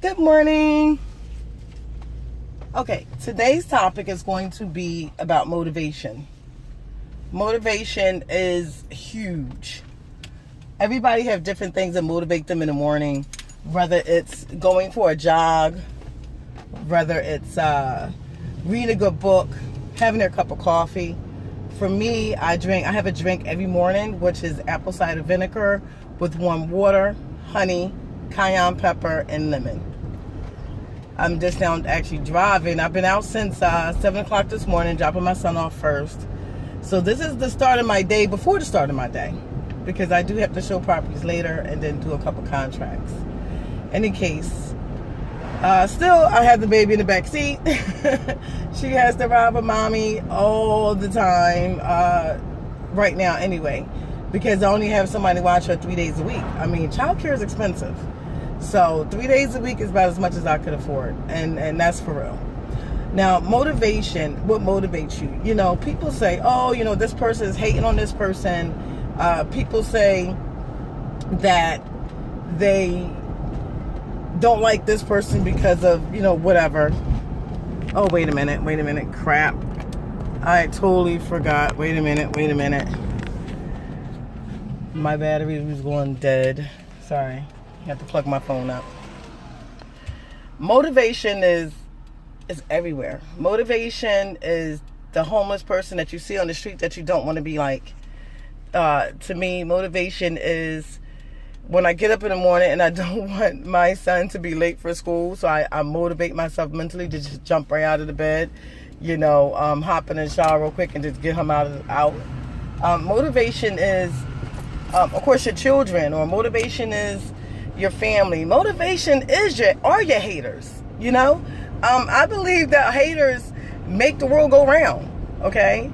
Good morning. Okay, today's topic is going to be about motivation. Motivation is huge. Everybody have different things that motivate them in the morning, whether it's going for a jog, whether it's reading a good book, having their cup of coffee. For me, I have a drink every morning, which is apple cider vinegar with warm water, honey, cayenne pepper, and lemon. I'm just now actually driving. I've been out since 7 o'clock this morning, dropping my son off first. So this is the start of my day before the start of my day, because I do have to show properties later and then do a couple contracts. Any case, still I have the baby in the back seat. She has to ride with mommy all the time right now anyway, because I only have somebody to watch her 3 days a week. I mean, childcare is expensive. So 3 days a week is about as much as I could afford, and that's for real. Now, motivation, what motivates you? You know, people say, oh, you know, this person is hating on this person. People say that they don't like this person because of, you know, whatever. Oh, wait a minute, crap. I totally forgot. Wait a minute. My battery was going dead. Sorry. I have to plug my phone up. Motivation is everywhere. Motivation is the homeless person that you see on the street that you don't want to be like. To me, motivation is when I get up in the morning and I don't want my son to be late for school, so I motivate myself mentally to just jump right out of the bed, you know, hop in the shower real quick and just get him out. Motivation is, of course, your children, or motivation is your family. Motivation is are your haters, you know? I believe that haters make the world go round, okay?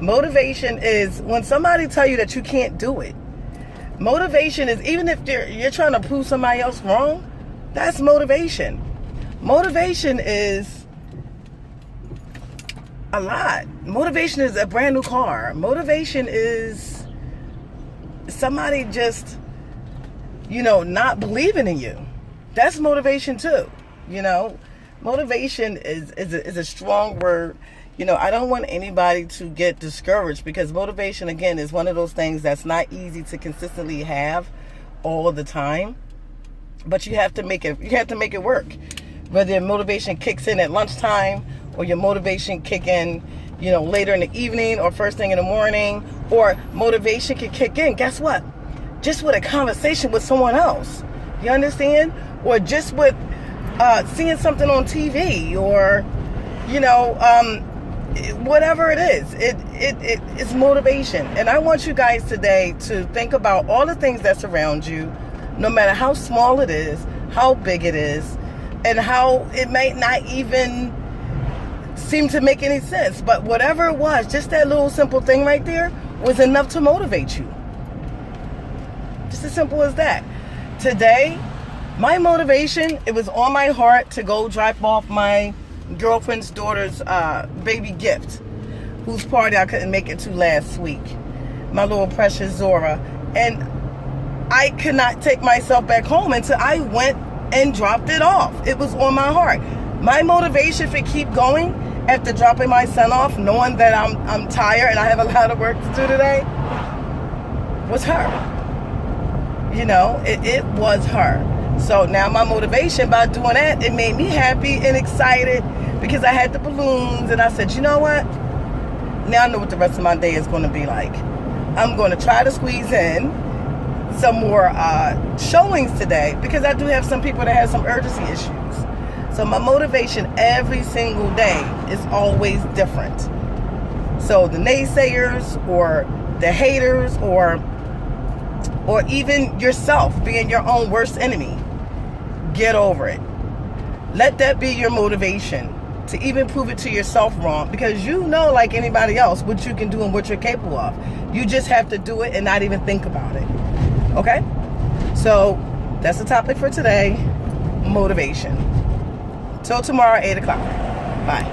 Motivation is when somebody tell you that you can't do it. Motivation is even if you're trying to prove somebody else wrong, that's motivation. Motivation is a lot. Motivation is a brand new car. Motivation is somebody just, you know, not believing in you. That's motivation too, you know? Motivation is a strong word. You know, I don't want anybody to get discouraged, because motivation, again, is one of those things that's not easy to consistently have all the time. But you have to make it work. Whether your motivation kicks in at lunchtime, or your motivation kick in, you know, later in the evening or first thing in the morning, or motivation can kick in, guess what? Just with a conversation with someone else. You understand? Or just with seeing something on TV, or, you know, whatever it is, it's motivation. And I want you guys today to think about all the things that surround you, no matter how small it is, how big it is, and how it might not even seem to make any sense. But whatever it was, just that little simple thing right there was enough to motivate you. Just as simple as that. Today, my motivation, it was on my heart to go drop off my girlfriend's daughter's baby gift, whose party I couldn't make it to last week. My little precious Zora. And I could not take myself back home until I went and dropped it off. It was on my heart. My motivation for keep going after dropping my son off, knowing that I'm tired and I have a lot of work to do today, was her. You know, it was her. So now my motivation by doing that, it made me happy and excited, because I had the balloons and I said, you know what? Now I know what the rest of my day is going to be like. I'm going to try to squeeze in some more showings today, because I do have some people that have some urgency issues. So my motivation every single day is always different. So the naysayers, or the haters, or even yourself being your own worst enemy, get over it. Let that be your motivation, to even prove it to yourself wrong, because you know, like anybody else, what you can do and what you're capable of. You just have to do it and not even think about it. Okay? So that's the topic for today, motivation. Till tomorrow, 8 o'clock. Bye.